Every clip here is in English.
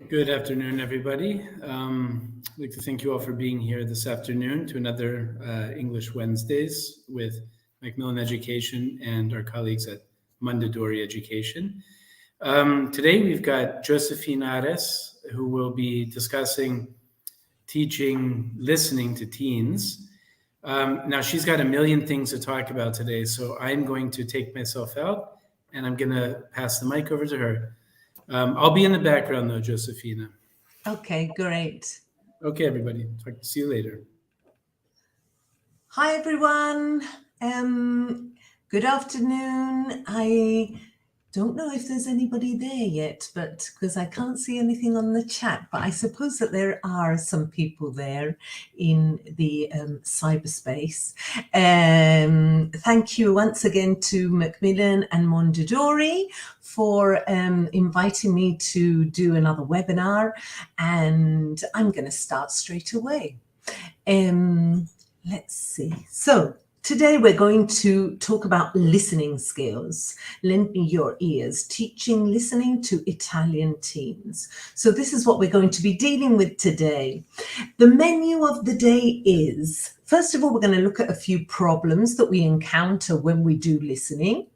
Good afternoon, everybody. I'd like to thank you all for being here this afternoon to another English Wednesdays with Macmillan Education and our colleagues at Mondadori Education. Today we've got Josefina Ares, who will be discussing teaching listening to teens. Now, she's got a million things to talk about today, so I'm going to take myself out and I'm going to pass the mic over to her. I'll be in the background though, Josefina. Okay, great. Okay, everybody. See you later. Hi, everyone. Good afternoon. I don't know if there's anybody there yet, but because I can't see anything on the chat, but I suppose that there are some people there in the cyberspace. Thank you once again to Macmillan and Mondadori for inviting me to do another webinar, and I'm going to start straight away. Let's see. So today we're going to talk about listening skills. Lend me your ears, teaching listening to Italian teens. So this is what we're going to be dealing with today. The menu of the day is, first of all, we're going to look at a few problems that we encounter when we do listening.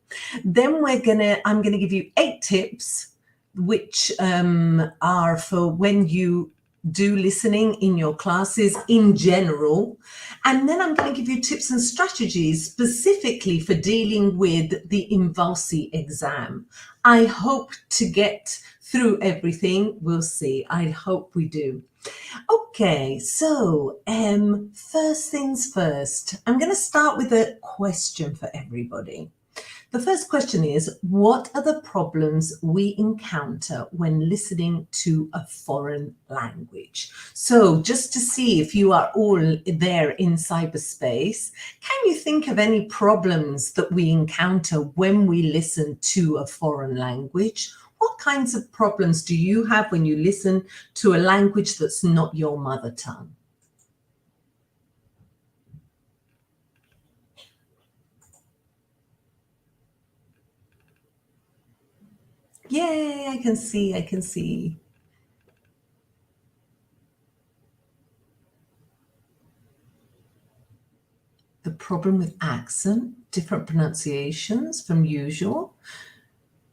Then I'm going to give you 8 tips, which are for when you do listening in your classes in general. And then I'm going to give you tips and strategies specifically for dealing with the Invalsi exam. I hope to get through everything. We'll see. I hope we do. Okay, so first things first, I'm going to start with a question for everybody. The first question is, what are the problems we encounter when listening to a foreign language? So just to see if you are all there in cyberspace, can you think of any problems that we encounter when we listen to a foreign language? What kinds of problems do you have when you listen to a language that's not your mother tongue? Yay, I can see. The problem with accent, different pronunciations from usual,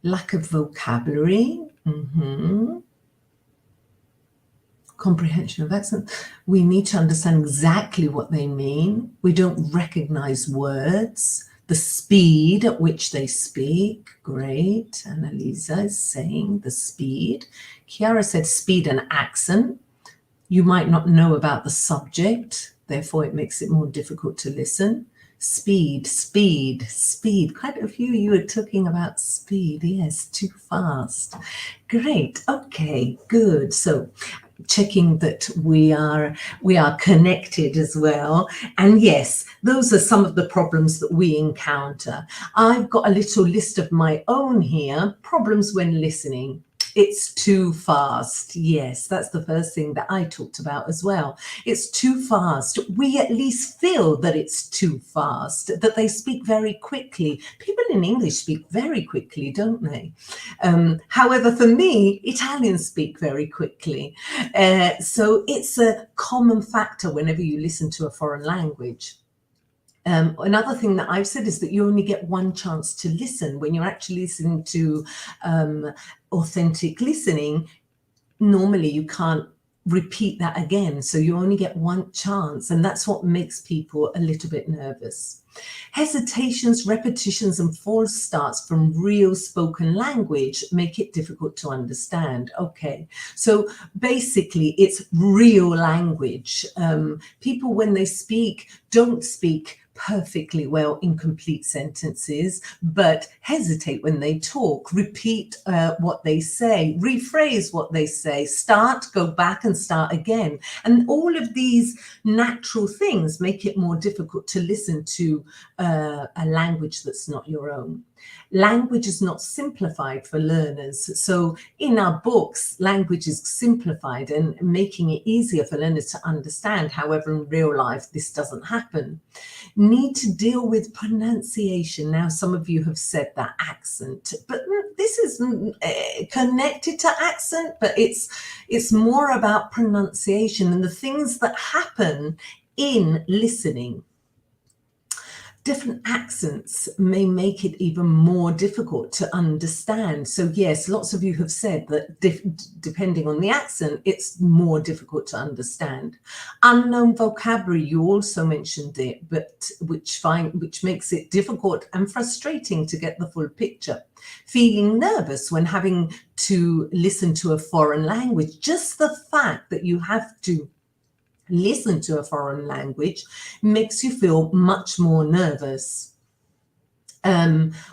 lack of vocabulary, comprehension of accent. We need to understand exactly what they mean. We don't recognize words. The speed at which they speak, great. Analyse is saying the speed. Chiara said speed and accent. You might not know about the subject, therefore it makes it more difficult to listen. Speed. Quite a few of you are talking about speed. Yes, too fast. Great. Okay, good. So checking that we are connected as well. And yes, those are some of the problems that we encounter. I've got a little list of my own here. Problems when listening. It's too fast. Yes, that's the first thing that I talked about as well. It's too fast. We at least feel that it's too fast, that they speak very quickly. People in English speak very quickly, don't they? However, for me, Italians speak very quickly. So it's a common factor whenever you listen to a foreign language. Another thing that I've said is that you only get one chance to listen. When you're actually listening to authentic listening, normally you can't repeat that again. So you only get one chance, and that's what makes people a little bit nervous. Hesitations, repetitions, and false starts from real spoken language make it difficult to understand. Okay, so basically it's real language. People, when they speak, don't speak perfectly well in complete sentences, but hesitate when they talk, repeat what they say, rephrase what they say, start, go back and start again. And all of these natural things make it more difficult to listen to a language that's not your own. Language is not simplified for learners. So in our books, language is simplified and making it easier for learners to understand. However, in real life, this doesn't happen. Need to deal with pronunciation. Now, some of you have said that accent, but this is connected to accent, but it's more about pronunciation and the things that happen in listening. Different accents may make it even more difficult to understand. So yes, lots of you have said that depending on the accent, it's more difficult to understand. Unknown vocabulary, you also mentioned it, but which makes it difficult and frustrating to get the full picture. Feeling nervous when having to listen to a foreign language. Just the fact that you have to listen to a foreign language makes you feel much more nervous.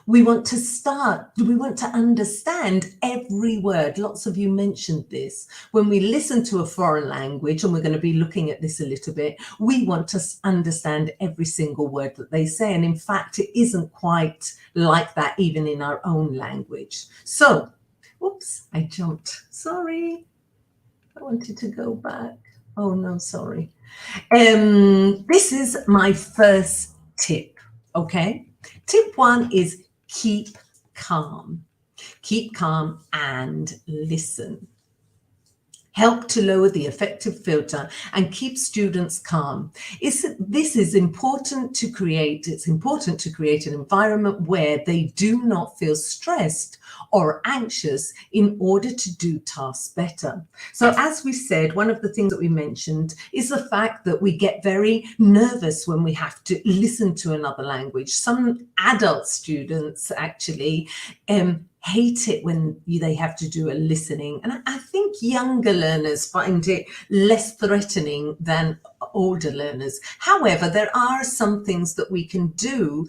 We want to understand every word. Lots of you mentioned this. When we listen to a foreign language, and we're going to be looking at this a little bit, we want to understand every single word that they say. And in fact, it isn't quite like that even in our own language. So, whoops, I jumped. Sorry. I wanted to go back. Oh, no, sorry. This is my first tip, okay? Tip 1 is keep calm. Keep calm and listen. Help to lower the affective filter and keep students calm. This is important to create. It's important to create an environment where they do not feel stressed or anxious in order to do tasks better. So as we said, one of the things that we mentioned is the fact that we get very nervous when we have to listen to another language. Some adult students actually hate it when they have to do a listening. And I think younger learners find it less threatening than older learners. However, there are some things that we can do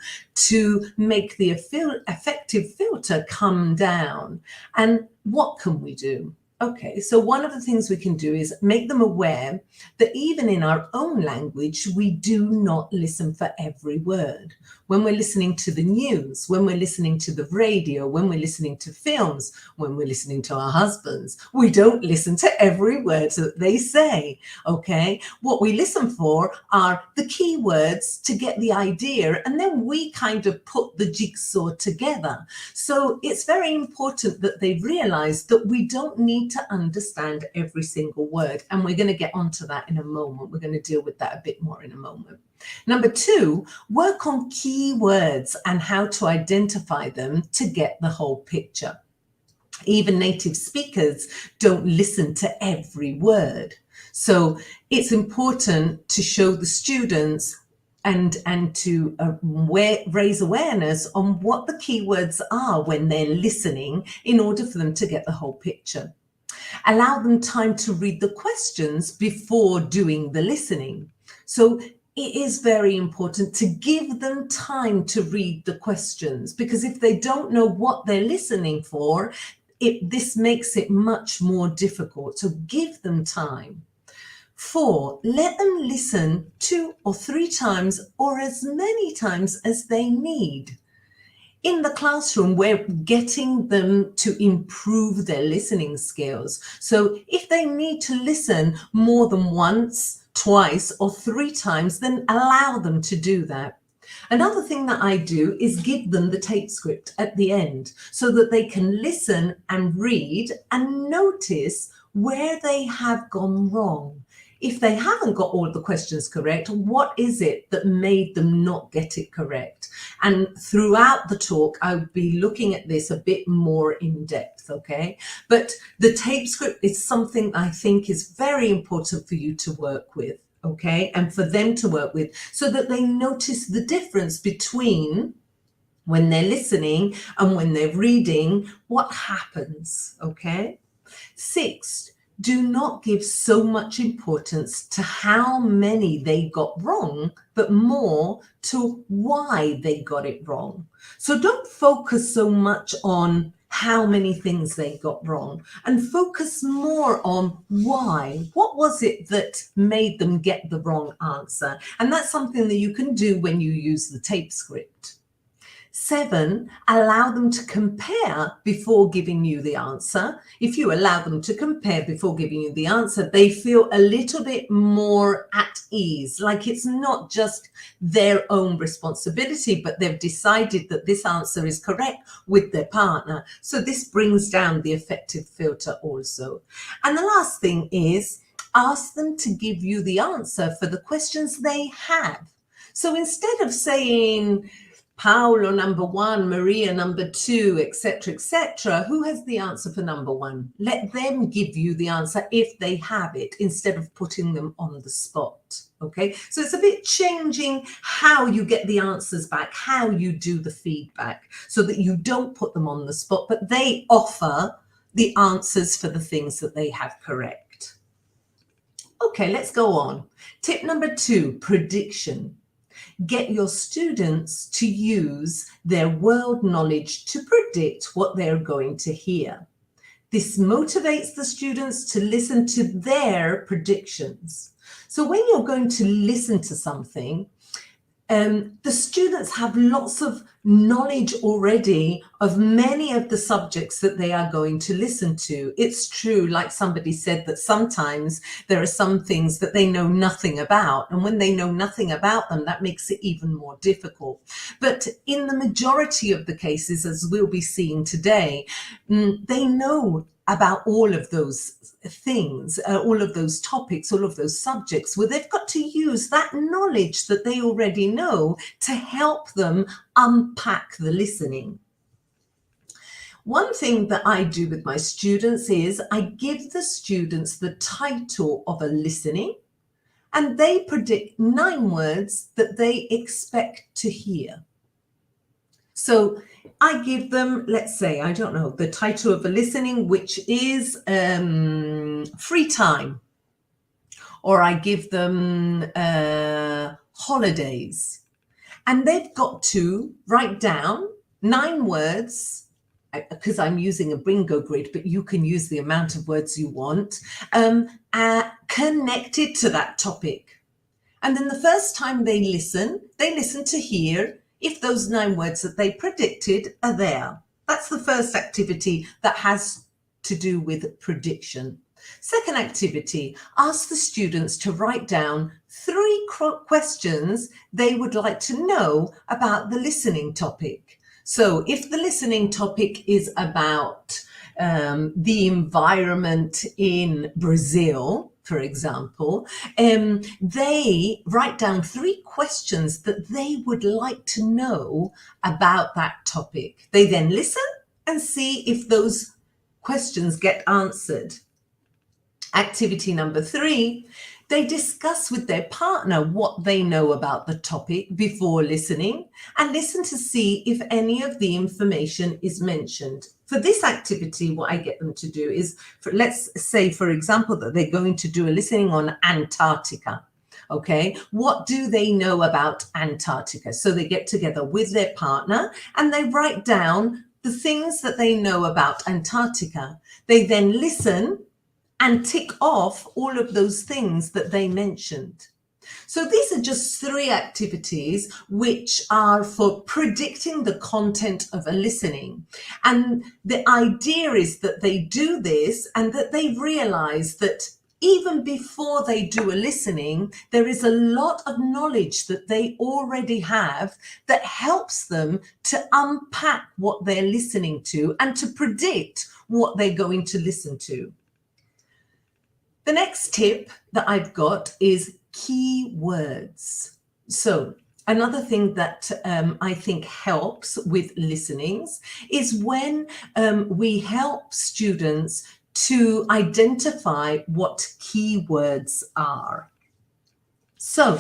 to make the affective filter come down. And what can we do? Okay, so one of the things we can do is make them aware that even in our own language, we do not listen for every word. When we're listening to the news, when we're listening to the radio, when we're listening to films, when we're listening to our husbands, we don't listen to every word that they say, okay? What we listen for are the key words to get the idea, and then we kind of put the jigsaw together. So it's very important that they realize that we don't need to understand every single word, and we're going to get onto that in a moment. We're going to deal with that a bit more in a moment. Number 2, work on key words and how to identify them to get the whole picture. Even native speakers don't listen to every word. So it's important to show the students and to raise awareness on what the keywords are when they're listening in order for them to get the whole picture. Allow them time to read the questions before doing the listening. So it is very important to give them time to read the questions, because if they don't know what they're listening for, this makes it much more difficult. So give them time. 4, let them listen 2 or 3 times or as many times as they need. In the classroom, we're getting them to improve their listening skills. So if they need to listen more than once, twice, or 3 times, then allow them to do that. Another thing that I do is give them the tape script at the end so that they can listen and read and notice where they have gone wrong. If they haven't got all the questions correct, what is it that made them not get it correct? And throughout the talk, I would be looking at this a bit more in depth, okay? But the tape script is something I think is very important for you to work with, okay? And for them to work with so that they notice the difference between when they're listening and when they're reading, what happens, okay? 6, do not give so much importance to how many they got wrong, but more to why they got it wrong. So don't focus so much on how many things they got wrong and focus more on why. What was it that made them get the wrong answer? And that's something that you can do when you use the tape script. 7, allow them to compare before giving you the answer. If you allow them to compare before giving you the answer, they feel a little bit more at ease, like it's not just their own responsibility, but they've decided that this answer is correct with their partner. So this brings down the affective filter also. And the last thing is, ask them to give you the answer for the questions they have. So instead of saying, Paolo number 1, Maria number 2, etc., who has the answer for number 1? Let them give you the answer if they have it, instead of putting them on the spot. Okay, so it's a bit changing how you get the answers back, how you do the feedback, so that you don't put them on the spot, but they offer the answers for the things that they have correct. Okay, let's go on. Tip number 2, prediction. Get your students to use their world knowledge to predict what they're going to hear. This motivates the students to listen to their predictions. So when you're going to listen to something, the students have lots of knowledge already of many of the subjects that they are going to listen to. It's true, like somebody said, that sometimes there are some things that they know nothing about. And when they know nothing about them, that makes it even more difficult. But in the majority of the cases, as we'll be seeing today, they know about all of those things, all of those topics, all of those subjects, where they've got to use that knowledge that they already know to help them unpack the listening. One thing that I do with my students is I give the students the title of a listening, and they predict 9 words that they expect to hear. So I give them, let's say, I don't know, the title of a listening, which is free time. Or I give them holidays. And they've got to write down 9 words, because I'm using a bingo grid, but you can use the amount of words you want, connected to that topic. And then the first time they listen to hear if those 9 words that they predicted are there. That's the first activity that has to do with prediction. Second activity, ask the students to write down 3 questions they would like to know about the listening topic. So if the listening topic is about the environment in Brazil, for example, they write down 3 questions that they would like to know about that topic. They then listen and see if those questions get answered. Activity number 3, they discuss with their partner what they know about the topic before listening, and listen to see if any of the information is mentioned. For this activity, what I get them to do is, let's say, for example, that they're going to do a listening on Antarctica. Okay, what do they know about Antarctica? So they get together with their partner and they write down the things that they know about Antarctica. They then listen and tick off all of those things that they mentioned. So these are just 3 activities which are for predicting the content of a listening. And the idea is that they do this and that they realize that even before they do a listening, there is a lot of knowledge that they already have that helps them to unpack what they're listening to and to predict what they're going to listen to. The next tip that I've got is keywords. So another thing that I think helps with listenings is when we help students to identify what keywords are. So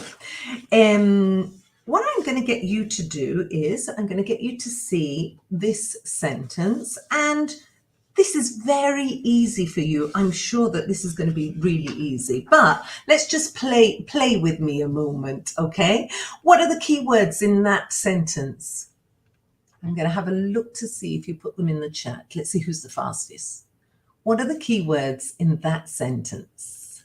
what I'm going to get you to do is I'm going to get you to see this sentence, and this is very easy for you. I'm sure that this is going to be really easy, but let's just play with me a moment, okay? What are the key words in that sentence? I'm going to have a look to see if you put them in the chat. Let's see who's the fastest. What are the key words in that sentence?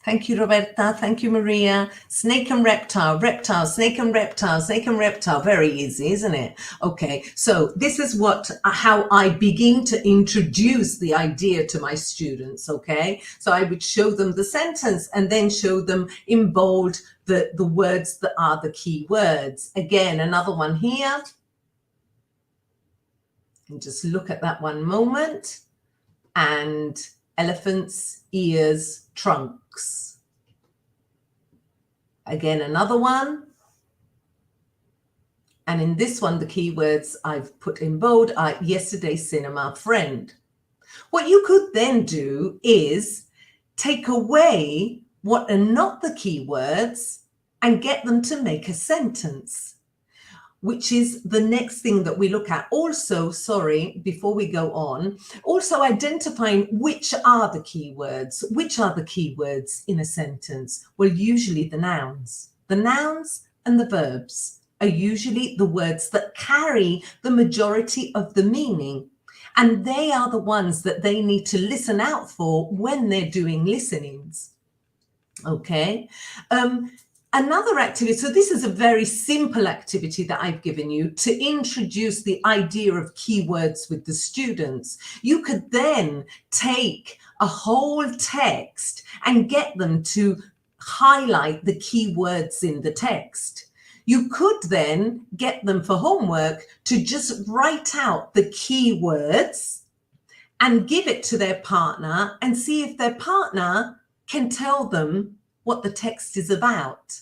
Thank you, Roberta. Thank you, Maria. Snake and reptile, reptile, snake and reptile, snake and reptile. Very easy, isn't it? Okay, so this is how I begin to introduce the idea to my students, okay? So I would show them the sentence and then show them in bold the words that are the key words. Again, another one here. And just look at that one moment. And elephants, ears, trunks. Again, another one. And in this one, the keywords I've put in bold are yesterday's cinema, friend. What you could then do is take away what are not the keywords and get them to make a sentence, which is the next thing that we look at. Also, sorry, before we go on, also identifying which are the keywords. Which are the keywords in a sentence? Well, usually the nouns. The nouns and the verbs are usually the words that carry the majority of the meaning. And they are the ones that they need to listen out for when they're doing listenings. Okay. Another activity, so this is a very simple activity that I've given you to introduce the idea of keywords with the students. You could then take a whole text and get them to highlight the keywords in the text. You could then get them for homework to just write out the keywords and give it to their partner and see if their partner can tell them what the text is about.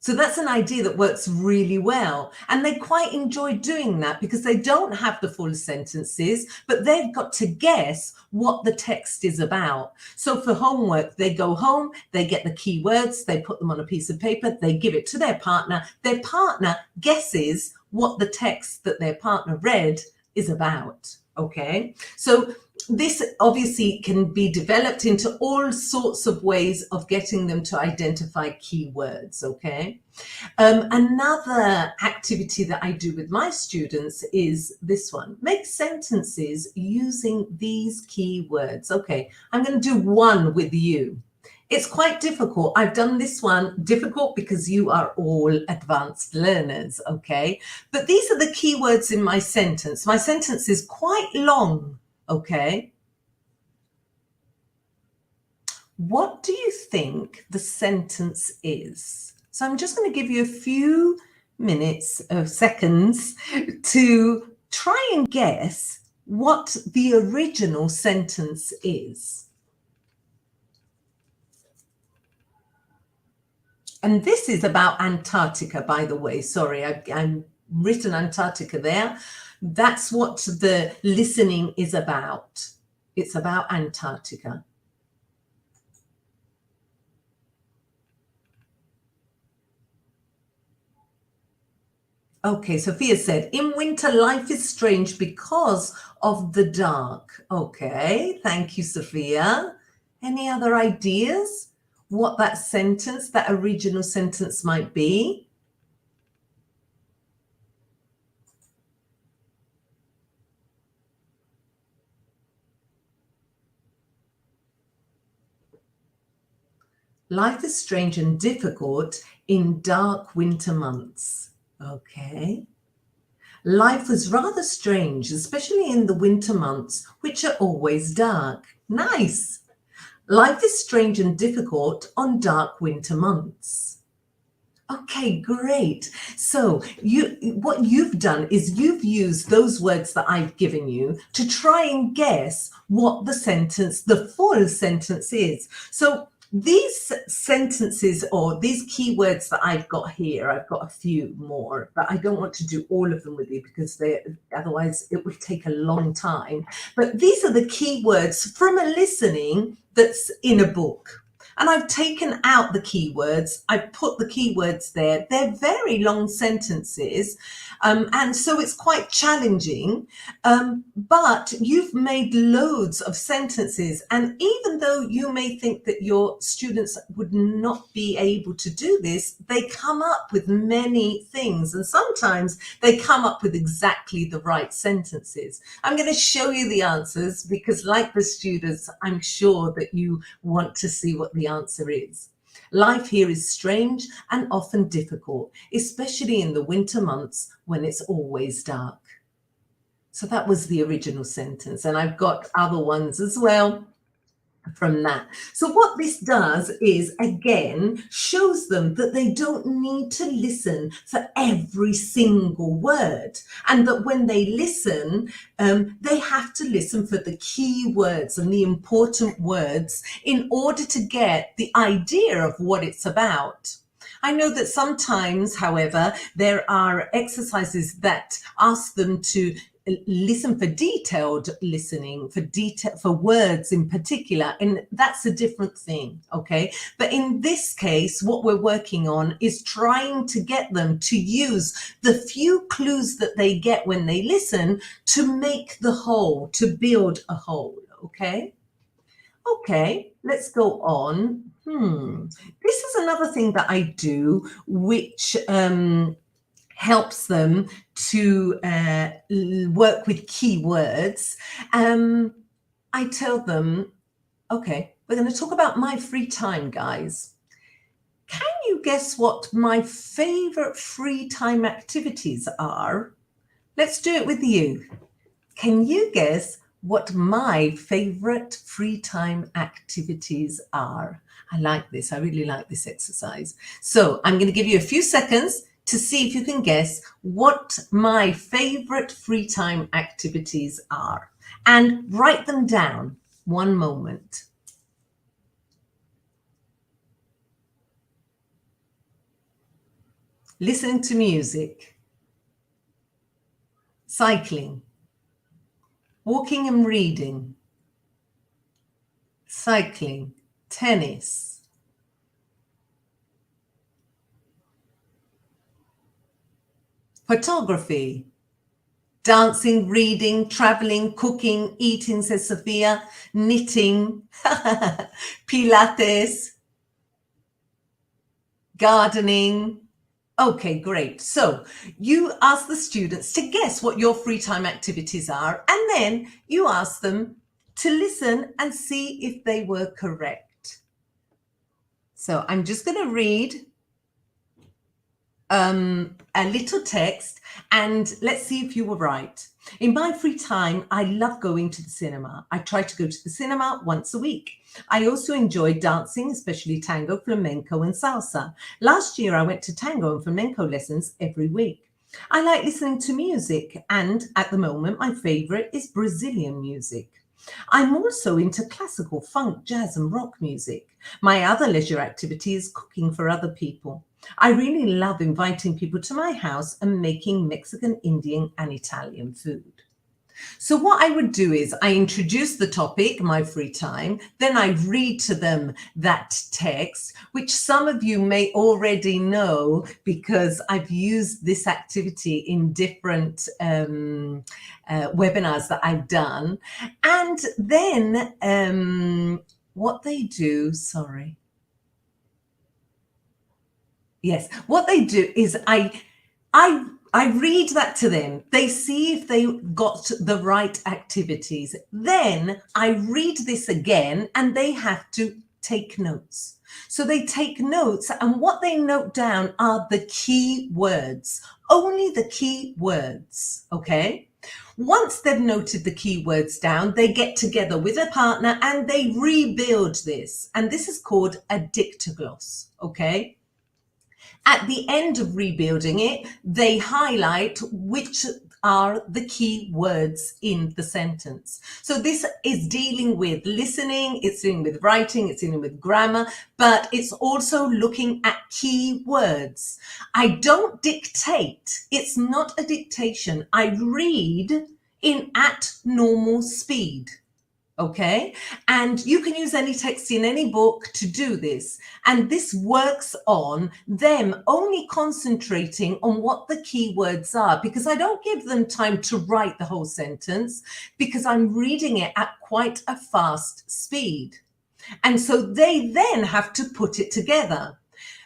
So that's an idea that works really well. And they quite enjoy doing that because they don't have the full sentences, but they've got to guess what the text is about. So for homework, they go home, they get the keywords, they put them on a piece of paper, they give it to their partner guesses what the text that their partner read is about. Okay, so this obviously can be developed into all sorts of ways of getting them to identify keywords. Okay, another activity that I do with my students is this one: make sentences using these keywords. Okay, I'm going to do one with you. It's quite difficult. I've done this one difficult because you are all advanced learners, okay? But these are the keywords in my sentence. My sentence is quite long, okay? What do you think the sentence is? So I'm just going to give you a few minutes of seconds to try and guess what the original sentence is. And this is about Antarctica, by the way. Sorry, I've written Antarctica there. That's what the listening is about. It's about Antarctica. Okay, Sophia said, in winter, life is strange because of the dark. Okay, thank you, Sophia. Any other ideas? What that sentence, that original sentence might be? Life is strange and difficult in dark winter months. Okay. Life was rather strange, especially in the winter months, which are always dark. Nice. Life is strange and difficult on dark winter months. Okay, great. So what you've done is you've used those words that I've given you to try and guess what the sentence, the full sentence is. So these sentences or these keywords that I've got here, I've got a few more, but I don't want to do all of them with you because otherwise it would take a long time. But these are the keywords from a listening that's in a book. And I've taken out the keywords. I've put the keywords there. They're very long sentences. And so it's quite challenging. But you've made loads of sentences. And even though you may think that your students would not be able to do this, they come up with many things. And sometimes they come up with exactly the right sentences. I'm going to show you the answers because, like the students, I'm sure that you want to see what the the answer is. Life here is strange and often difficult, especially in the winter months when it's always dark. So that was the original sentence, and I've got other ones as well from that. So what this does is, again, shows them that they don't need to listen for every single word, and that when they listen, they have to listen for the key words and the important words in order to get the idea of what it's about. I know that sometimes, however, there are exercises that ask them to listen for detailed listening, for words in particular, and that's a different thing, okay? But in this case, what we're working on is trying to get them to use the few clues that they get when they listen to make the whole, to build a whole, okay? Okay, let's go on. This is another thing that I do, which helps them to work with keywords. I tell them, okay, we're going to talk about my free time, guys. Can you guess what my favorite free time activities are? Let's do it with you. Can you guess what my favorite free time activities are? I like this. I really like this exercise. So I'm going to give you a few seconds to see if you can guess what my favorite free time activities are, and write them down. One moment. Listening to music, cycling, walking and reading, cycling, tennis, photography, dancing, reading, traveling, cooking, eating, says Sophia, knitting, Pilates, gardening. Okay, great. So you ask the students to guess what your free time activities are, and then you ask them to listen and see if they were correct. So I'm just going to read a little text, and let's see if you were right. In my free time, I love going to the cinema. I try to go to the cinema once a week. I also enjoy dancing, especially tango, flamenco, and salsa. Last year, I went to tango and flamenco lessons every week. I like listening to music, and at the moment, my favorite is Brazilian music. I'm also into classical, funk, jazz, and rock music. My other leisure activity is cooking for other people. I really love inviting people to my house and making Mexican, Indian, and Italian food. So what I would do is I introduce the topic, my free time, then I read to them that text, which some of you may already know because I've used this activity in different webinars that I've done. And then what they do, what they do is I read that to them. They see if they got the right activities. Then I read this again and they have to take notes. So they take notes, and what they note down are the key words, only the key words, okay? Once they've noted the key words down, they get together with a partner and they rebuild this. And this is called a dictogloss, okay? At the end of rebuilding it, they highlight which are the key words in the sentence. So this is dealing with listening, it's dealing with writing, it's dealing with grammar, but it's also looking at key words. I don't dictate. It's not a dictation. I read at normal speed. Okay, and you can use any text in any book to do this. And this works on them only concentrating on what the key words are, because I don't give them time to write the whole sentence because I'm reading it at quite a fast speed. And so they then have to put it together.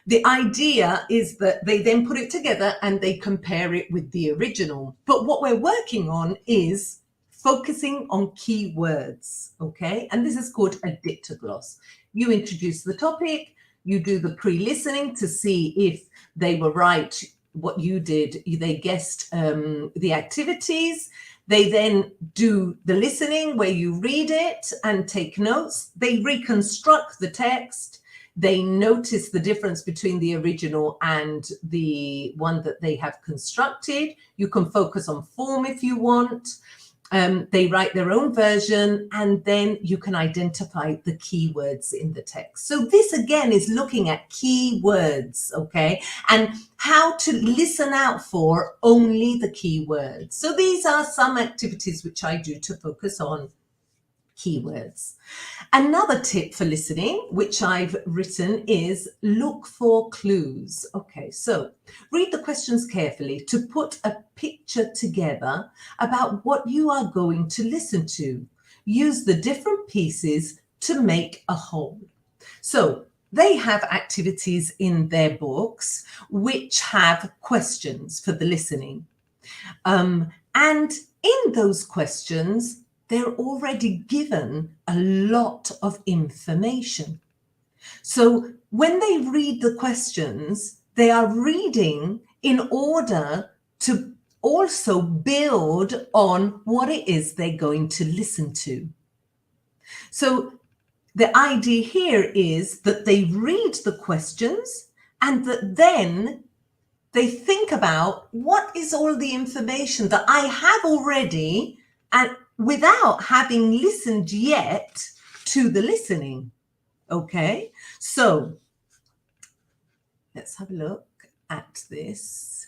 The idea is that they then put it together and they compare it with the original. But what we're working on is focusing on key words, okay? And this is called a dictogloss. You introduce the topic, you do the pre-listening to see if they were right, what you did, they guessed the activities. They then do the listening where you read it and take notes. They reconstruct the text. They notice the difference between the original and the one that they have constructed. You can focus on form if you want. They write their own version, and then you can identify the keywords in the text. So this again is looking at keywords, okay, and how to listen out for only the keywords. So these are some activities which I do to focus on keywords. Another tip for listening, which I've written, is look for clues. Okay, so read the questions carefully to put a picture together about what you are going to listen to. Use the different pieces to make a whole. So they have activities in their books which have questions for the listening. And in those questions, they're already given a lot of information. So when they read the questions, they are reading in order to also build on what it is they're going to listen to. So the idea here is that they read the questions and that then they think about what is all the information that I have already, and without having listened yet to the listening. Okay, so let's have a look at this.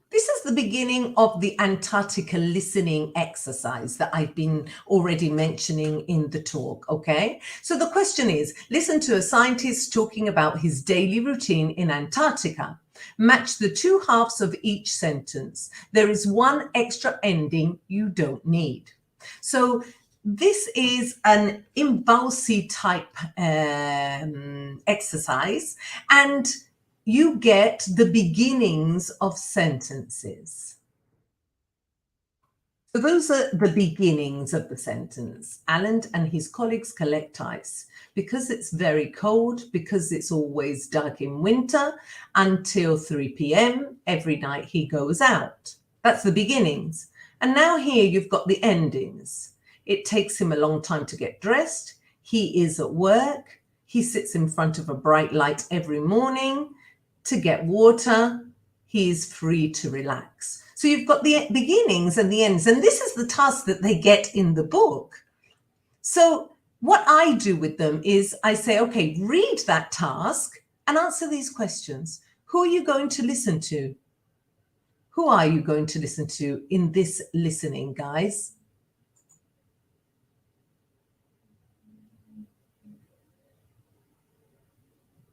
This is the beginning of the Antarctica listening exercise that I've been already mentioning in the talk, okay? So the question is, listen to a scientist talking about his daily routine in Antarctica. Match the two halves of each sentence. There is one extra ending you don't need. So this is an Invalsi type exercise, and you get the beginnings of sentences. So those are the beginnings of the sentence. Alan and his colleagues collect ice because it's very cold, because it's always dark in winter. Until 3 p.m. every night he goes out. That's the beginnings. And now here you've got the endings. It takes him a long time to get dressed. He is at work. He sits in front of a bright light every morning to get water. He is free to relax. So you've got the beginnings and the ends, and this is the task that they get in the book. So what I do with them is I say, okay, read that task and answer these questions. Who are you going to listen to? Who are you going to listen to in this listening, guys?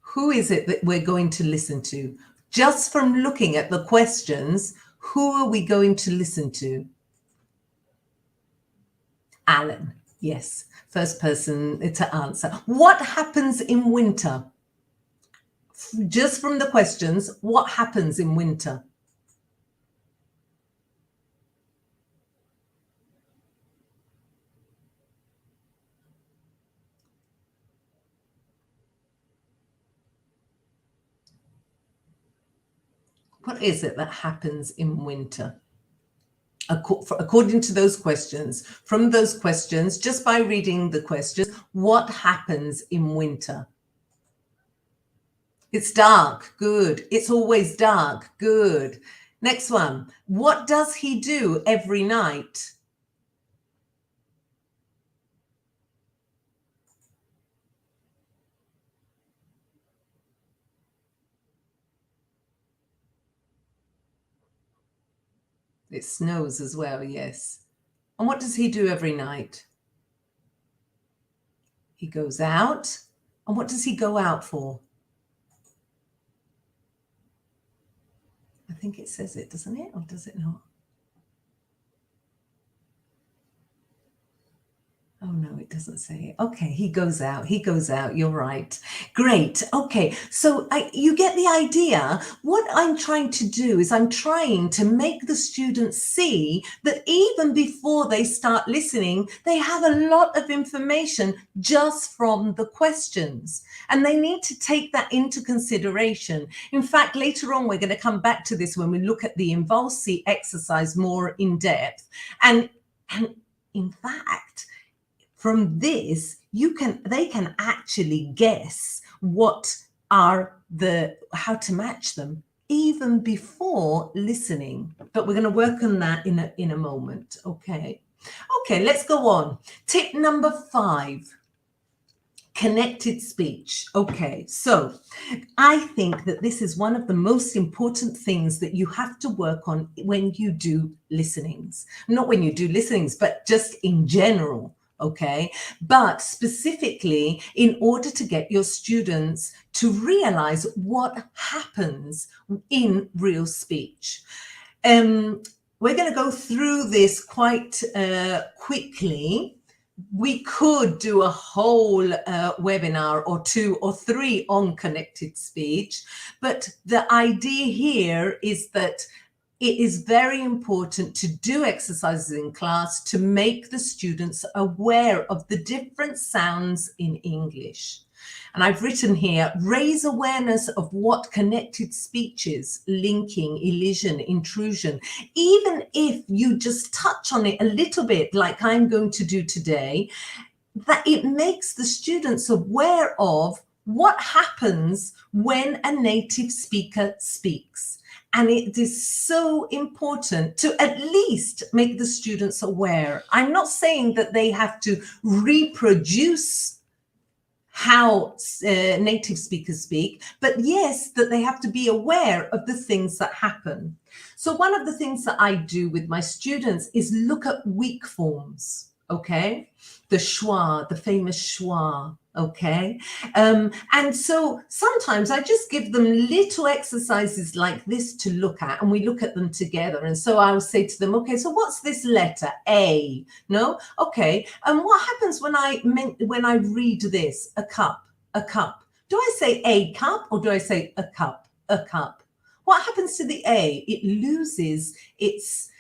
Who is it that we're going to listen to? Just from looking at the questions, who are we going to listen to? Alan, yes, first person to answer. What happens in winter? Just from the questions, what happens in winter? What is it that happens in winter? According to those questions, from those questions, just by reading the questions, what happens in winter? It's dark. Good. It's always dark. Good. Next one. What does he do every night? It snows as well, yes. And what does he do every night? He goes out. And what does he go out for? I think it says it, doesn't it? Or does it not? Oh, no, it doesn't say it. Okay, he goes out, you're right. Great. Okay, so you get the idea. What I'm trying to do is I'm trying to make the students see that even before they start listening, they have a lot of information just from the questions, and they need to take that into consideration. In fact, later on, we're going to come back to this when we look at the Invalsi exercise more in depth. And in fact, from this, they can actually guess what are how to match them even before listening. But we're going to work on that in a moment. Okay, let's go on. Tip number 5. Connected speech. Okay, so I think that this is one of the most important things that you have to work on when you do listenings. Not when you do listenings, but just in general. Okay, but specifically in order to get your students to realize what happens in real speech. We're going to go through this quite quickly. We could do a whole webinar or 2 or 3 on connected speech, but the idea here is that it is very important to do exercises in class to make the students aware of the different sounds in English. And I've written here, raise awareness of what connected speech is: linking, elision, intrusion. Even if you just touch on it a little bit, like I'm going to do today, that it makes the students aware of what happens when a native speaker speaks. And it is so important to at least make the students aware. I'm not saying that they have to reproduce how native speakers speak, but yes, that they have to be aware of the things that happen. So one of the things that I do with my students is look at weak forms, okay? The schwa, the famous schwa, okay? And so sometimes I just give them little exercises like this to look at, and we look at them together. And so I will say to them, okay, so what's this letter? A, no? Okay, and what happens when I read this? A cup, a cup. Do I say a cup or do I say a cup, a cup? What happens to the A? It loses its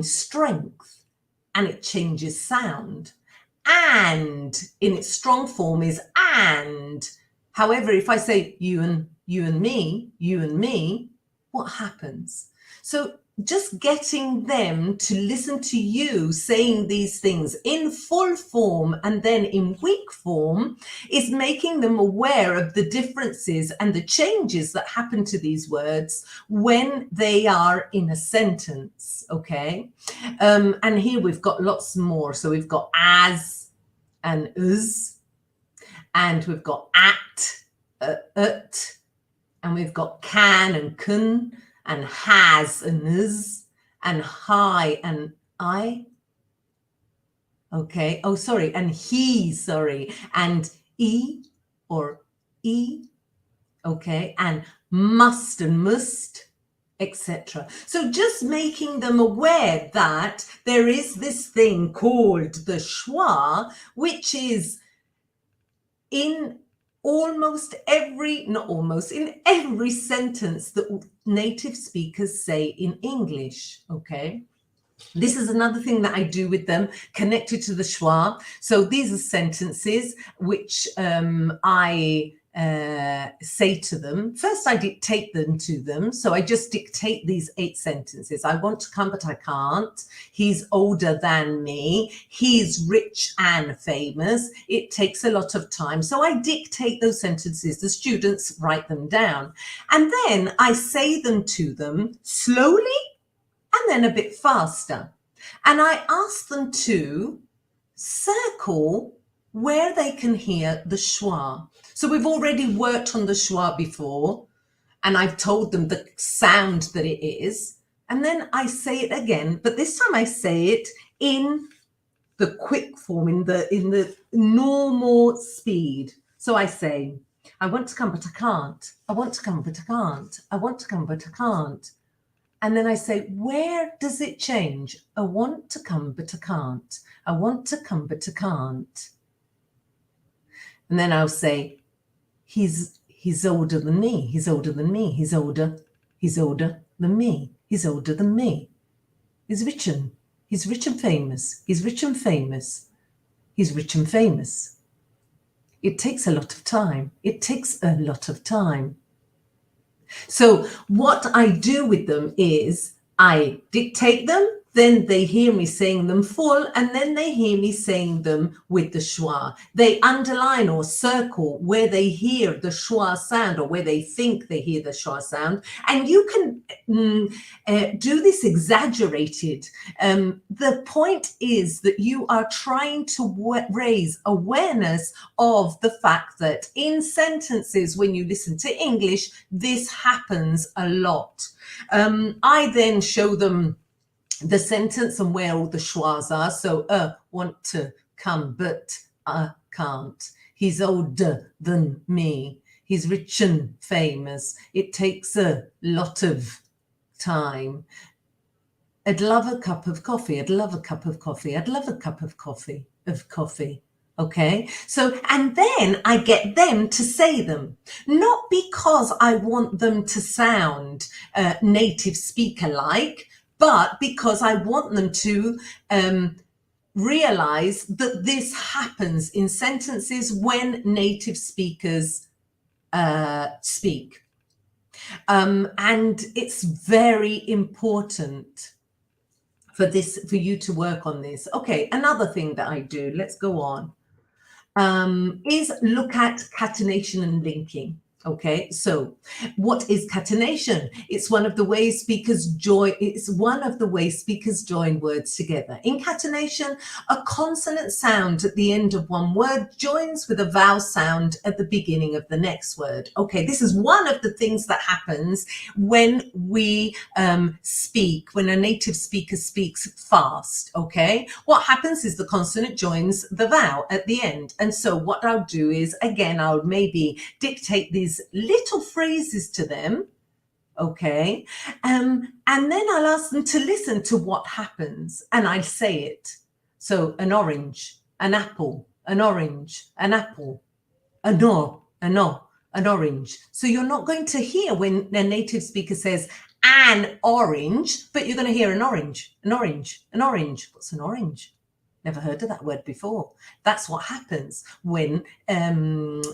strength and it changes sound. And in its strong form is and. However, if I say you and me, what happens? So just getting them to listen to you saying these things in full form and then in weak form is making them aware of the differences and the changes that happen to these words when they are in a sentence, okay? And here we've got lots more. So we've got as and us, and we've got at, and we've got can and kun, and has and is, and hi and I. Okay, oh, sorry, and he, sorry, and e or e, okay, and must and must, etc. So just making them aware that there is this thing called the schwa, which is in almost every, not almost, in every sentence that native speakers say in English, okay? This is another thing that I do with them connected to the schwa. So these are sentences which I say to them. First, I dictate them to them. So I just dictate these 8 sentences. I want to come, but I can't. He's older than me. He's rich and famous. It takes a lot of time. So I dictate those sentences. The students write them down. And then I say them to them slowly and then a bit faster. And I ask them to circle where they can hear the schwa. So we've already worked on the schwa before, and I've told them the sound that it is. And then I say it again, but this time I say it in the quick form, in the normal speed. So I say, I want to come, but I can't. I want to come, but I can't. I want to come, but I can't. And then I say, where does it change? I want to come, but I can't. I want to come, but I can't. And then I'll say, he's older than me. He's older than me. He's older than me. He's older than me. He's rich and famous. He's rich and famous. He's rich and famous. It takes a lot of time. It takes a lot of time. So what I do with them is I dictate them, then they hear me saying them full, and then they hear me saying them with the schwa. They underline or circle where they hear the schwa sound or where they think they hear the schwa sound. And you can do this exaggerated. The point is that you are trying to raise awareness of the fact that in sentences, when you listen to English, this happens a lot. I then show them the sentence and where all the schwas are. So, want to come, but I can't. He's older than me. He's rich and famous. It takes a lot of time. I'd love a cup of coffee. I'd love a cup of coffee. I'd love a cup of coffee. Okay, so, and then I get them to say them, not because I want them to sound native speaker like, but because I want them to realize that this happens in sentences when native speakers speak. And it's very important for you to work on this. Okay, another thing that I do, let's go on, is look at catenation and linking. Okay, so what is catenation? It's one of the ways speakers join. It's one of the ways speakers join words together. In catenation, a consonant sound at the end of one word joins with a vowel sound at the beginning of the next word. Okay, this is one of the things that happens when we speak, when a native speaker speaks fast. Okay, what happens is the consonant joins the vowel at the end, and so what I'll do is, again, I'll maybe dictate these little phrases to them, okay, and then I'll ask them to listen to what happens, and I say it. So an orange, an apple, an orange, an apple, an orange. So you're not going to hear when a native speaker says an orange, but you're going to hear an orange, an orange, an orange. What's an orange? Never heard of that word before. That's what happens when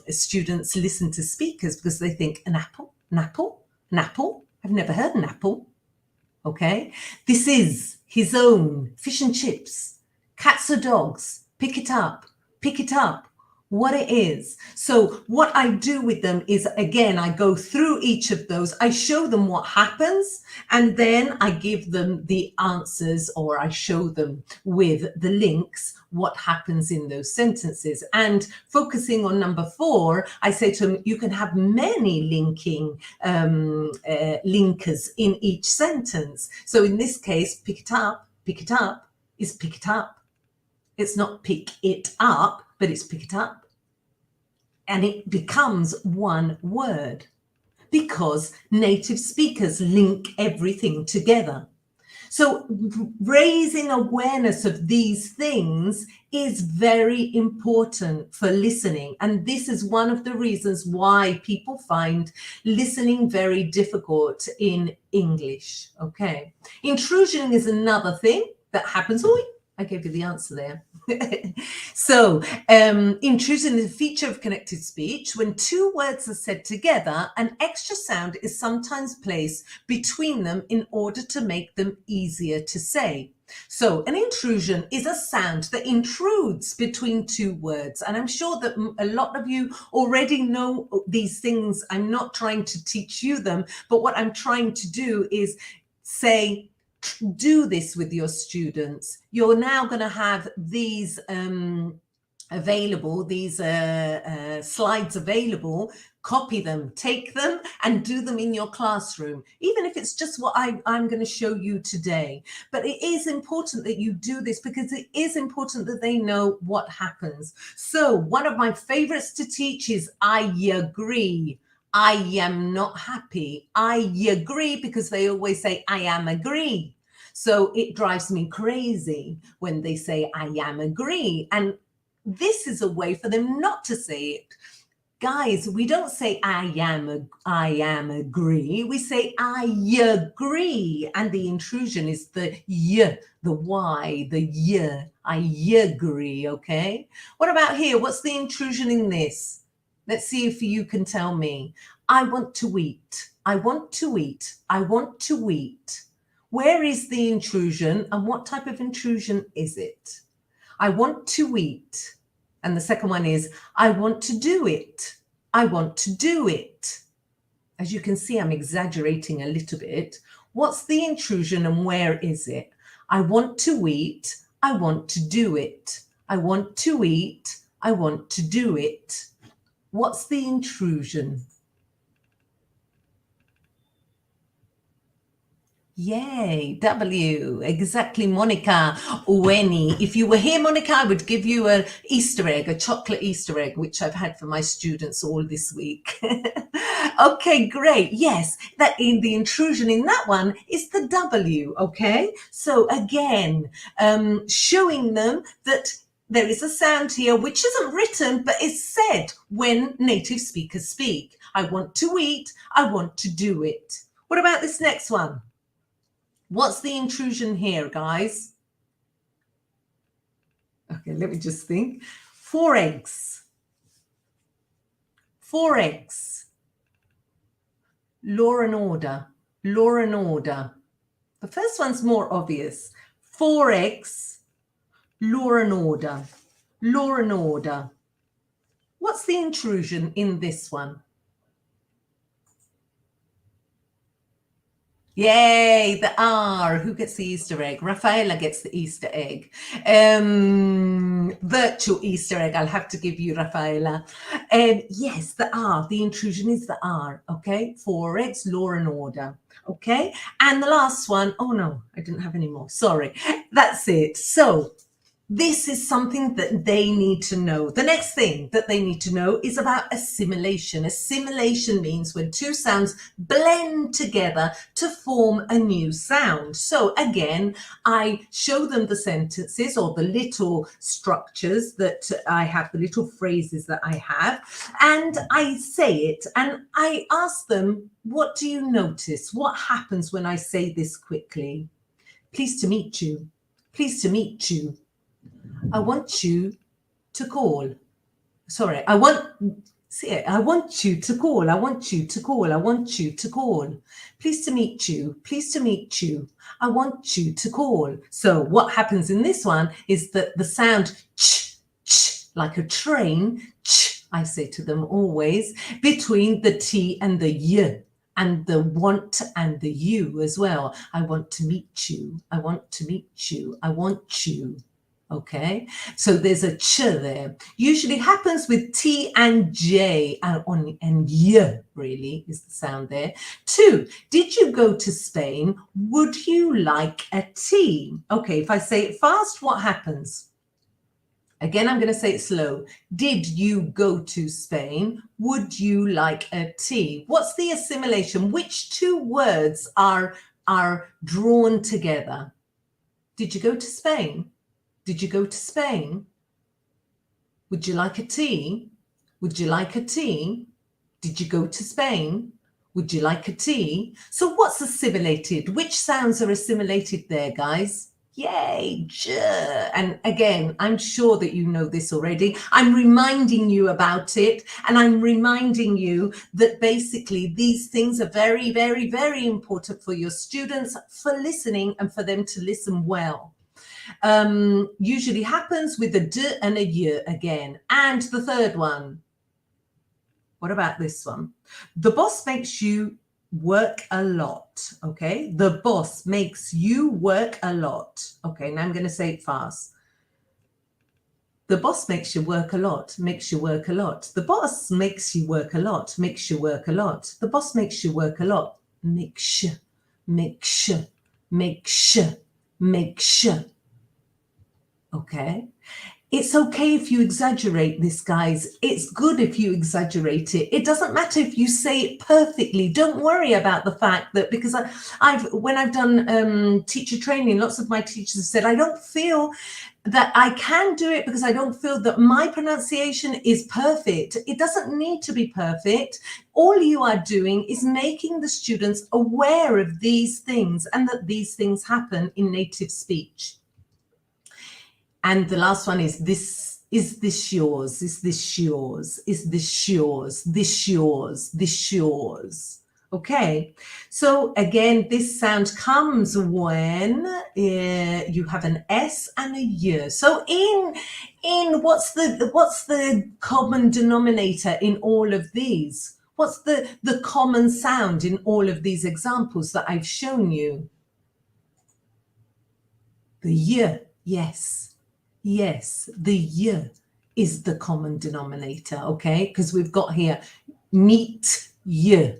students listen to speakers, because they think an apple, an apple, an apple. I've never heard an apple. Okay, this is his own fish and chips, cats or dogs. Pick it up, what it is. So what I do with them is, again, I go through each of those, I show them what happens, and then I give them the answers, or I show them with the links what happens in those sentences. And focusing on number 4, I say to them, you can have many linking linkers in each sentence. So in this case, pick it up is pick it up. It's not pick it up, but it's pick it up. And it becomes one word because native speakers link everything together. So raising awareness of these things is very important for listening. And this is one of the reasons why people find listening very difficult in English. Okay. Intrusion is another thing that happens. Oh, I gave you the answer there. So intrusion is a feature of connected speech. When two words are said together, an extra sound is sometimes placed between them in order to make them easier to say. So an intrusion is a sound that intrudes between two words. And I'm sure that a lot of you already know these things. I'm not trying to teach you them, but what I'm trying to do is say, do this with your students. You're now going to have these available, these slides available. Copy them, take them and do them in your classroom, even if it's just what I'm going to show you today. But it is important that you do this because it is important that they know what happens. So one of my favorites to teach is I agree. I am not happy. I agree, because they always say I am agree. So it drives me crazy when they say I am agree. And this is a way for them not to say it. Guys, we don't say I am agree. We say I agree. And the intrusion is the y, the y, the y. I agree, okay? What about here? What's the intrusion in this? Let's see if you can tell me. I want to eat. I want to eat. I want to eat. Where is the intrusion, and what type of intrusion is it? I want to eat. And the second one is, I want to do it. I want to do it. As you can see, I'm exaggerating a little bit. What's the intrusion and where is it? I want to eat. I want to do it. I want to eat. I want to do it. What's the intrusion? Yay, W, exactly, Monica. Ueni. If you were here, Monica, I would give you an Easter egg, a chocolate Easter egg, which I've had for my students all this week. Okay, great. Yes, that in the intrusion in that one is the W, okay? So again, showing them that there is a sound here which isn't written, but is said when native speakers speak. I want to eat, I want to do it. What about this next one? What's the intrusion here, guys? Okay, let me just think. 4 eggs. 4 eggs. Law and order. Law and order. The first one's more obvious. 4 eggs. Law and order. Law and order. What's the intrusion in this one? Yay, the R. Who gets the Easter egg? Rafaela gets the Easter egg. Virtual Easter egg. I'll have to give you, Rafaela. Yes, the R. The intrusion is the R. Okay. 4 eggs, law and order. Okay. And the last one. Oh, no, I didn't have any more. Sorry. That's it. So this is something that they need to know. The next thing that they need to know is about assimilation. Assimilation means when 2 sounds blend together to form a new sound. So again, I show them the sentences or the little structures that I have, the little phrases that I have, and I say it and I ask them, what do you notice? What happens when I say this quickly? Pleased to meet you. Pleased to meet you. I want you to call. Sorry, I want you to call. I want you to call. I want you to call. Pleased to meet you. Pleased to meet you. I want you to call. So what happens in this one is that the sound ch, ch, like a train, ch, I say to them always, between the T and the Y. And the want and the you as well. I want to meet you. I want to meet you. I want you. Okay, so there's a ch there. Usually happens with T and J and y, really, is the sound there. 2, did you go to Spain? Would you like a tea? Okay, if I say it fast, what happens? Again, I'm going to say it slow. Did you go to Spain? Would you like a tea? What's the assimilation? Which 2 words are drawn together? Did you go to Spain? Did you go to Spain? Would you like a tea? Would you like a tea? Did you go to Spain? Would you like a tea? So what's assimilated? Which sounds are assimilated there, guys? Yay, j. And again, I'm sure that you know this already. I'm reminding you about it, and I'm reminding you that basically these things are very, very, very important for your students, for listening and for them to listen well. Usually happens with a d and a y again. And the third one, what about this one? The boss makes you work a lot, okay? The boss makes you work a lot. Okay, now I'm going to say it fast. The boss makes you work a lot, makes you work a lot. The boss makes you work a lot, makes you work a lot. The boss makes you work a lot. Make sure, make sure, make sure, make sure. Okay? It's okay if you exaggerate this, guys. It's good if you exaggerate it. It doesn't matter if you say it perfectly. Don't worry about the fact that, because when I've done teacher training, lots of my teachers have said, I don't feel that I can do it because I don't feel that my pronunciation is perfect. It doesn't need to be perfect. All you are doing is making the students aware of these things and that these things happen in native speech. And the last one is this yours? Is this yours? Is this yours? This yours? This yours? Okay, so again, this sound comes when you have an S and a Y. So in what's the common denominator in all of these? What's the common sound in all of these examples that I've shown you? The Y, yes. Yes, the Y is the common denominator, okay? Because we've got here meet Y,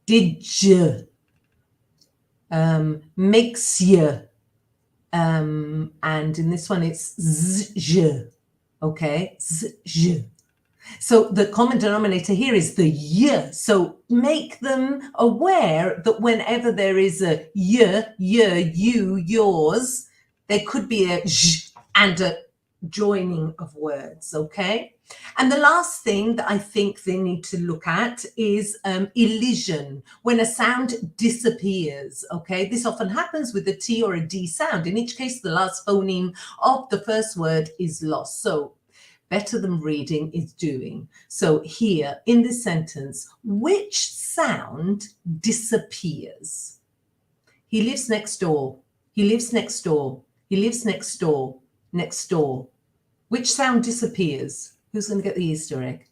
did Y, makes Y, and in this one it's Z, okay? Z. So the common denominator here is the Y. So make them aware that whenever there is a Y, you, yours, there could be a Z and a joining of words, okay? And the last thing that I think they need to look at is elision, when a sound disappears, okay? This often happens with a T or a D sound. In each case, the last phoneme of the first word is lost. So better than reading is doing. So here in this sentence, which sound disappears? He lives next door. He lives next door. He lives next door. Next door. Which sound disappears? Who's going to get the Easter egg?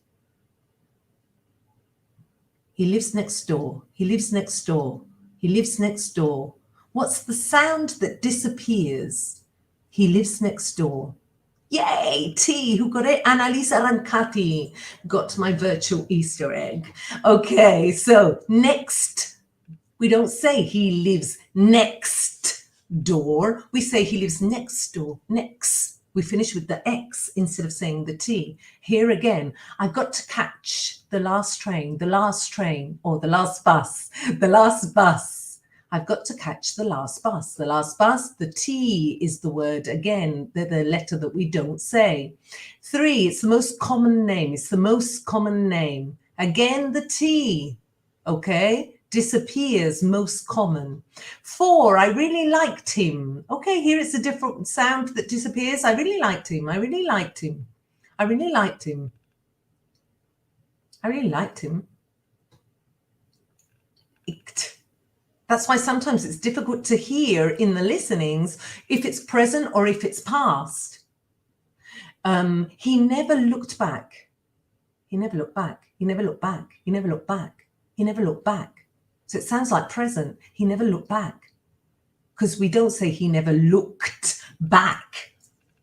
He lives next door. He lives next door. He lives next door. What's the sound that disappears? He lives next door. Yay, T, who got it? Analyse Arancati got my virtual Easter egg. Okay, so next. We don't say he lives next door. We say he lives next door. Next. We finish with the X instead of saying the T. Here again, I've got to catch the last train, or the last bus, the last bus. I've got to catch the last bus. The last bus, the T is the word again, the letter that we don't say. 3, it's the most common name. It's the most common name. Again, the T, okay? Disappears, most common. 4, I really liked him. Okay, here it's a different sound that disappears. I really liked him. I really liked him. I really liked him. I really liked him. Icked. That's why sometimes it's difficult to hear in the listenings if it's present or if it's past. He never looked back. He never looked back. He never looked back. He never looked back. He never looked back. So it sounds like present. He never looked back. Because we don't say he never looked back,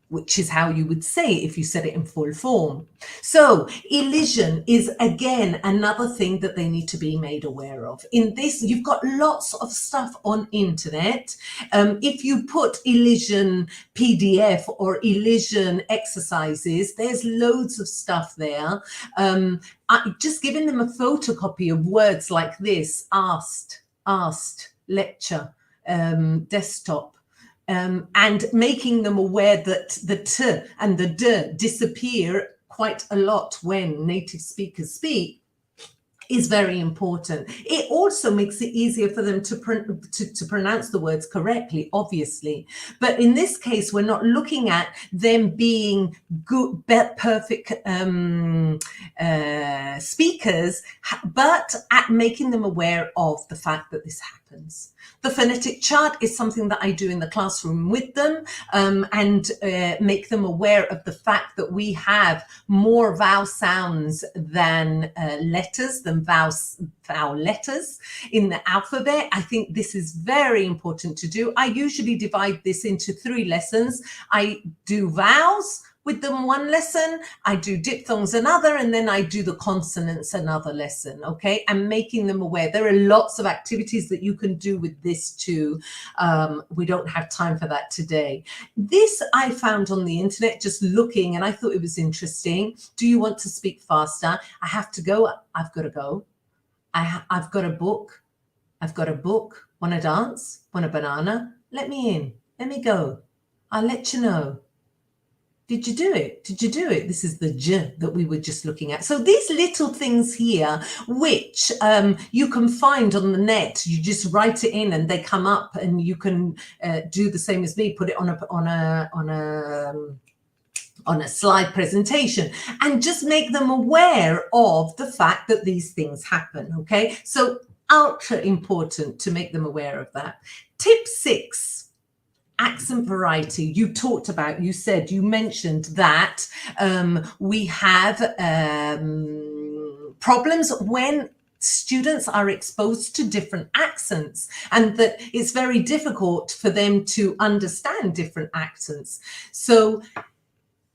which is how you would say it if you said it in full form. So elision is, again, another thing that they need to be made aware of. In this, you've got lots of stuff on internet. If you put elision PDF or elision exercises, there's loads of stuff there. Just giving them a photocopy of words like this: asked, lecture, desktop, and making them aware that the T and the D disappear quite a lot when native speakers speak is very important. It also makes it easier for them to pronounce the words correctly, obviously. But in this case, we're not looking at them being good, perfect speakers, but at making them aware of the fact that this happens. The phonetic chart is something that I do in the classroom with them, and make them aware of the fact that we have more vowel sounds than letters, than vowel letters in the alphabet. I think this is very important to do. I usually divide this into 3 lessons. I do vowels, with them one lesson, I do diphthongs another, and then I do the consonants another lesson, okay? And making them aware. There are lots of activities that you can do with this too. We don't have time for that today. This I found on the internet just looking, and I thought it was interesting. Do you want to speak faster? I have to go. I've got to go. I've got a book. I've got a book. Want to dance? Want a banana? Let me in. Let me go. I'll let you know. Did you do it? Did you do it? This is the J that we were just looking at. So these little things here, which you can find on the net, you just write it in and they come up, and you can do the same as me, put it on a slide presentation and just make them aware of the fact that these things happen, okay? So ultra important to make them aware of that. Tip 6. Accent variety. You talked about, you mentioned that we have problems when students are exposed to different accents, and that it's very difficult for them to understand different accents. So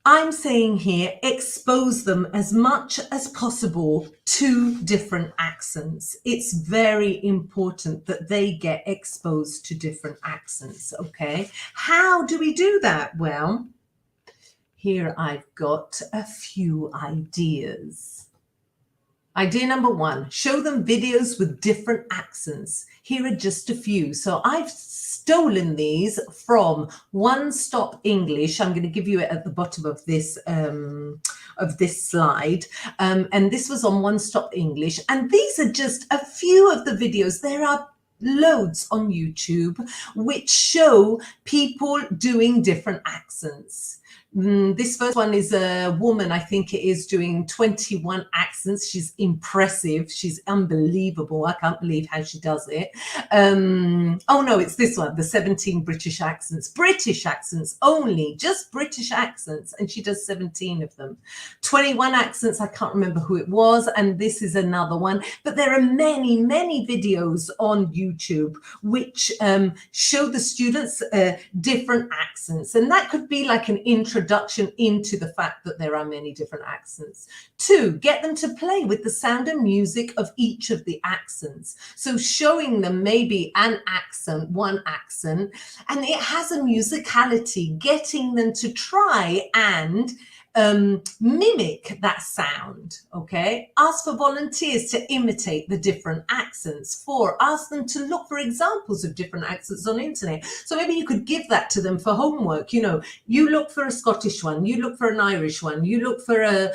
I'm saying here, expose them as much as possible to different accents. It's very important that they get exposed to different accents, okay? How do we do that? Well, here I've got a few ideas. Idea number 1, show them videos with different accents. Here are just a few. So I've stolen these from One Stop English. I'm going to give you it at the bottom of this slide. And this was on One Stop English. And these are just a few of the videos. There are loads on YouTube which show people doing different accents. This first one is a woman, I think it is, doing 21 accents. She's impressive. She's unbelievable. I can't believe how she does it. Oh no, it's this one, the 17 British accents. British accents only, just British accents. And she does 17 of them. 21 accents, I can't remember who it was. And this is another one. But there are many, many videos on YouTube which show the students different accents. And that could be like an introduction into the fact that there are many different accents. 2, get them to play with the sound and music of each of the accents. So showing them maybe an accent, one accent, and it has a musicality, getting them to try and mimic that sound, okay? Ask for volunteers to imitate the different accents. 4, ask them to look for examples of different accents on the internet. So maybe you could give that to them for homework. You know, you look for a Scottish one, you look for an Irish one, you look for an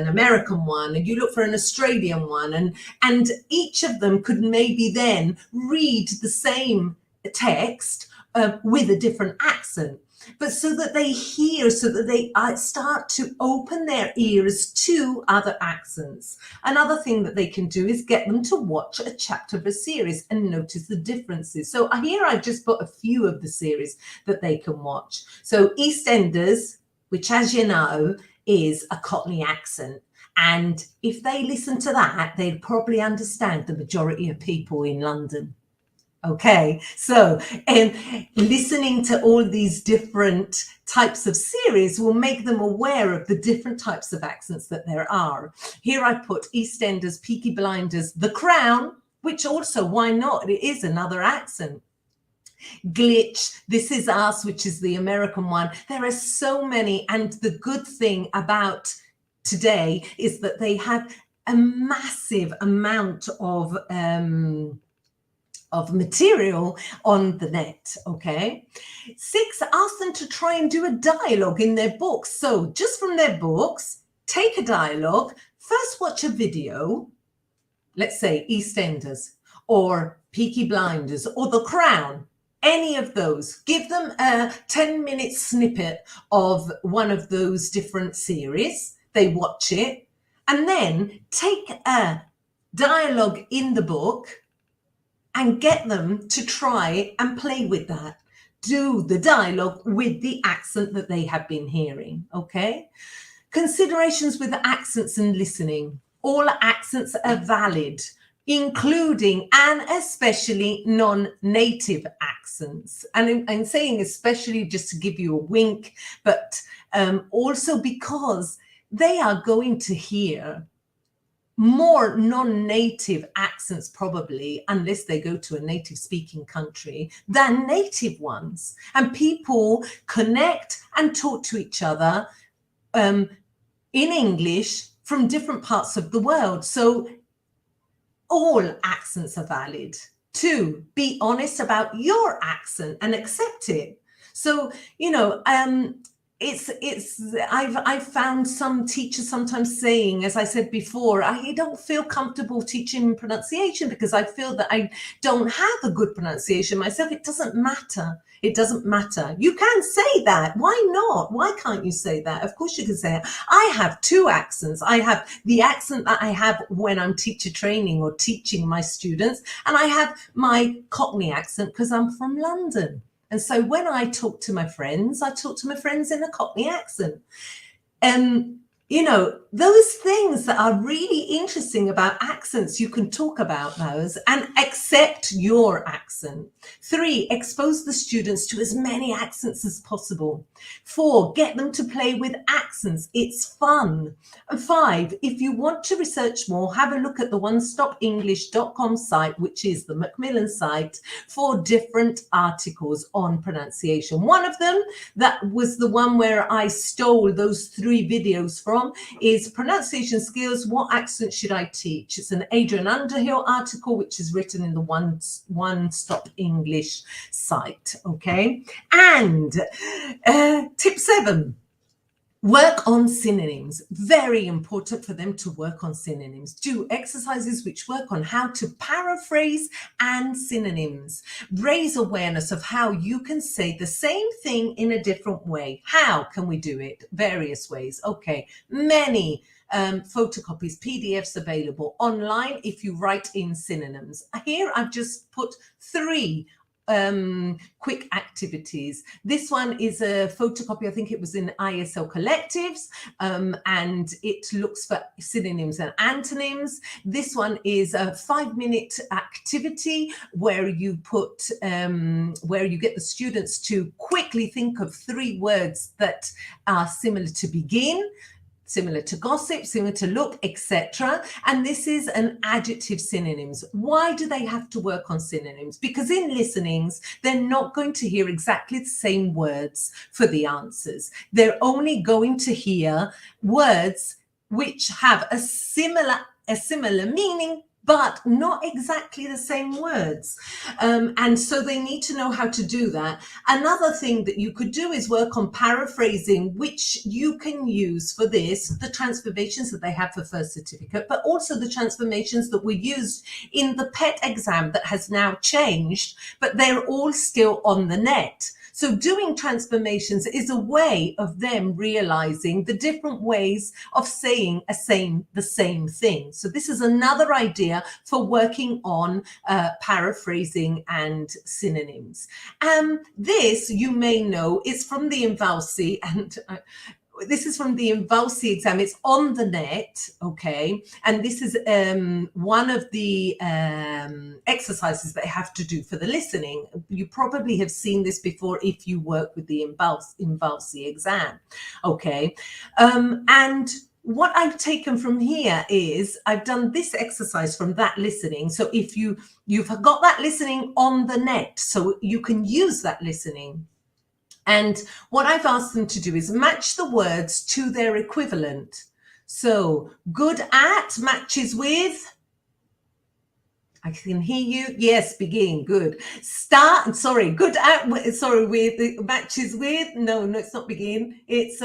American one, and you look for an Australian one, and each of them could maybe then read the same text with a different accent. But so that they hear, so that they start to open their ears to other accents. Another thing that they can do is get them to watch a chapter of a series and notice the differences. So here I've just put a few of the series that they can watch. So EastEnders, which, as you know, is a Cockney accent. And if they listen to that, they'd probably understand the majority of people in London. Okay, so listening to all these different types of series will make them aware of the different types of accents that there are. Here I put EastEnders, Peaky Blinders, The Crown, which also, why not? It is another accent. Glitch, This Is Us, which is the American one. There are so many, and the good thing about today is that they have a massive amount of material on the net, okay? 6, ask them to try and do a dialogue in their books. So just from their books, take a dialogue, first watch a video, let's say EastEnders or Peaky Blinders or The Crown, any of those. Give them a 10-minute snippet of one of those different series. They watch it, and then take a dialogue in the book and get them to try and play with that. Do the dialogue with the accent that they have been hearing, okay? Considerations with accents and listening. All accents are valid. including and especially non-native accents. And I'm saying especially just to give you a wink, but also because they are going to hear more non-native accents probably, unless they go to a native speaking country, than native ones. And people connect and talk to each other in English from different parts of the world. So all accents are valid. 2, be honest about your accent and accept it. So, you know, I've found some teachers sometimes saying, as I said before, I don't feel comfortable teaching pronunciation because I feel that I don't have a good pronunciation myself. It doesn't matter. It doesn't matter. You can say that. Why not? Why can't you say that? Of course you can say it. I have 2 accents. I have the accent that I have when I'm teacher training or teaching my students, and I have my Cockney accent because I'm from London. And so when I talk to my friends, I talk to my friends in a Cockney accent. You know, those things that are really interesting about accents, you can talk about those and accept your accent. 3, expose the students to as many accents as possible. 4, get them to play with accents. It's fun. And 5, if you want to research more, have a look at the onestopenglish.com site, which is the Macmillan site, for different articles on pronunciation. One of them, that was the one where I stole those 3 videos from, is Pronunciation Skills, What Accent Should I Teach? It's an Adrian Underhill article, which is written in the One Stop English site, okay? And tip 7, work on synonyms. Very important for them to work on synonyms. Do exercises which work on how to paraphrase and synonyms. Raise awareness of how you can say the same thing in a different way. How can we do it? Various ways. Okay, many photocopies, PDFs available online if you write in synonyms. Here I've just put 3 quick activities. This one is a photocopy, I think it was in ISL Collectives, and it looks for synonyms and antonyms. This one is a 5-minute activity where you put, where you get the students to quickly think of 3 words that are similar to begin, similar to gossip, similar to look, etc. And this is an adjective synonyms. Why do they have to work on synonyms? Because in listenings, they're not going to hear exactly the same words for the answers. They're only going to hear words which have a similar meaning, but not exactly the same words. And so they need to know how to do that. Another thing that you could do is work on paraphrasing, which you can use for this, the transformations that they have for first certificate, but also the transformations that were used in the PET exam that has now changed, but they're all still on the net. So doing transformations is a way of them realizing the different ways of saying the same thing. So this is another idea for working on paraphrasing and synonyms. This, you may know, is from the Invalsi, and this is from the Invalsi exam. It's on the net, okay? And this is one of the exercises that I have to do for the listening. You probably have seen this before if you work with the Invalsi exam, okay? And what I've taken from here is I've done this exercise from that listening. So if you've got that listening on the net, so you can use that listening. And what I've asked them to do is match the words to their equivalent. So good at matches with, I can hear you. Yes, begin. Good. Start. Sorry. Good at. Sorry. With matches with. No, it's not begin. It's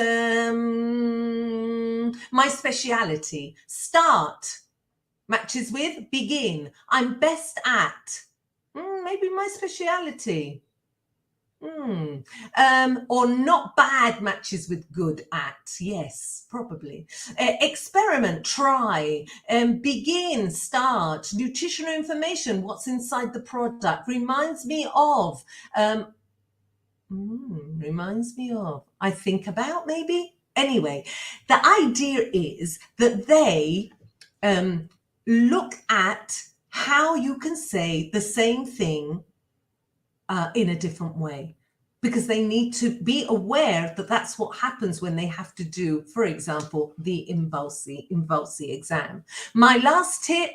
my speciality. Start. Matches with begin. I'm best at. Maybe my speciality. Or not bad matches with good at. Yes, probably. Experiment, try, begin, start, nutritional information, what's inside the product, reminds me of, I think about maybe. Anyway, the idea is that they look at how you can say the same thing in a different way, because they need to be aware that that's what happens when they have to do, for example, the Invalsi exam. My last tip,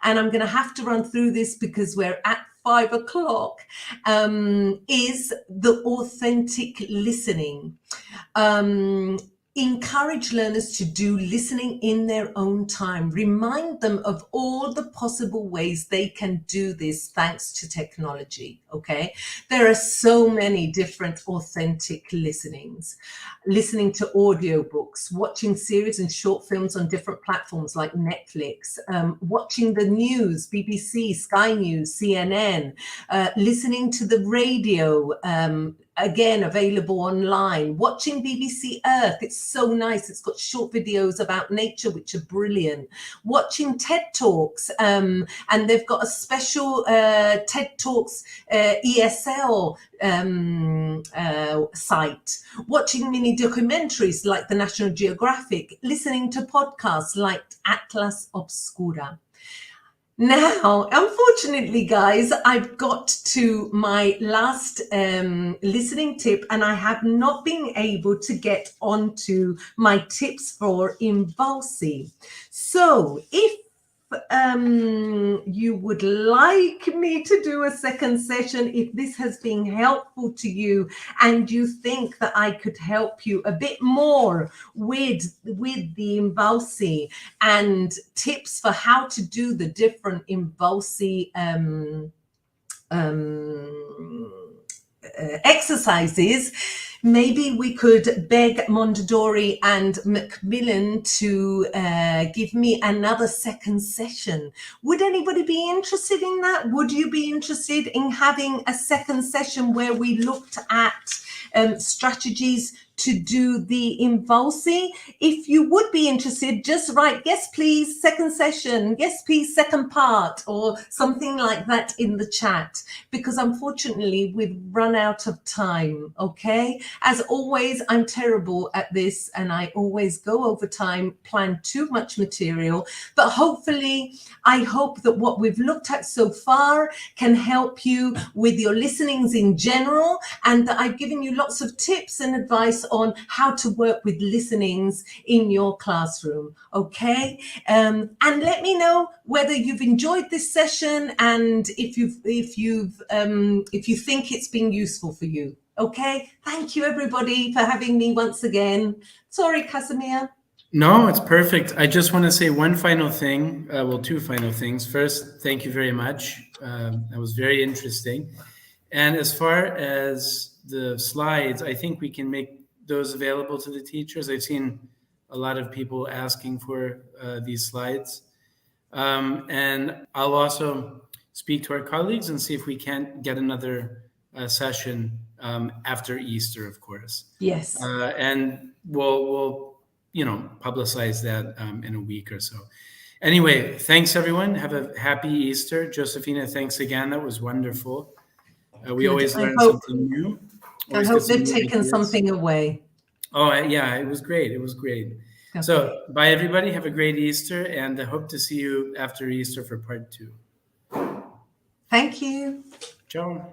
and I'm going to have to run through this because we're at 5 o'clock, is the authentic listening. Encourage learners to do listening in their own time. Remind them of all the possible ways they can do this thanks to technology, okay? There are so many different authentic listenings. Listening to audiobooks, watching series and short films on different platforms like Netflix, watching the news, BBC, Sky News, CNN, listening to the radio, again, available online, watching BBC Earth. It's so nice. It's got short videos about nature, which are brilliant. Watching TED Talks, and they've got a special TED Talks ESL site. Watching mini documentaries like the National Geographic, listening to podcasts like Atlas Obscura. Now, unfortunately, guys, I've got to my last listening tip, and I have not been able to get onto my tips for Invalsi. So if you would like me to do a second session, if this has been helpful to you and you think that I could help you a bit more with the Invalsi and tips for how to do the different Invalsi exercises, maybe we could beg Mondadori and Macmillan to give me another second session. Would anybody be interested in that? Would you be interested in having a second session where we looked at strategies to do the Invalsi? If you would be interested, just write yes please second session, yes please second part, or something like that in the chat, because unfortunately we've run out of time. Okay, as always, I'm terrible at this and I always go over time, plan too much material, but hopefully I hope that what we've looked at so far can help you with your listenings in general, and that I've given you lots of tips and advice on how to work with listenings in your classroom. Okay, and let me know whether you've enjoyed this session and if you think it's been useful for you. Okay, thank you everybody for having me once again. Sorry, Casimir. No, it's perfect. I just want to say one final thing. Well, two final things. First, thank you very much. That was very interesting. And as far as the slides, I think we can make those available to the teachers. I've seen a lot of people asking for these slides. And I'll also speak to our colleagues and see if we can't get another session after Easter, of course. Yes. And we'll publicize that in a week or so. Anyway, thanks everyone. Have a happy Easter. Josefina, thanks again. That was wonderful. We Good. always learn something new. I hope they've taken something away. Oh, yeah, it was great. It was great. Okay. So bye, everybody. Have a great Easter, and I hope to see you after Easter for part 2. Thank you. Ciao.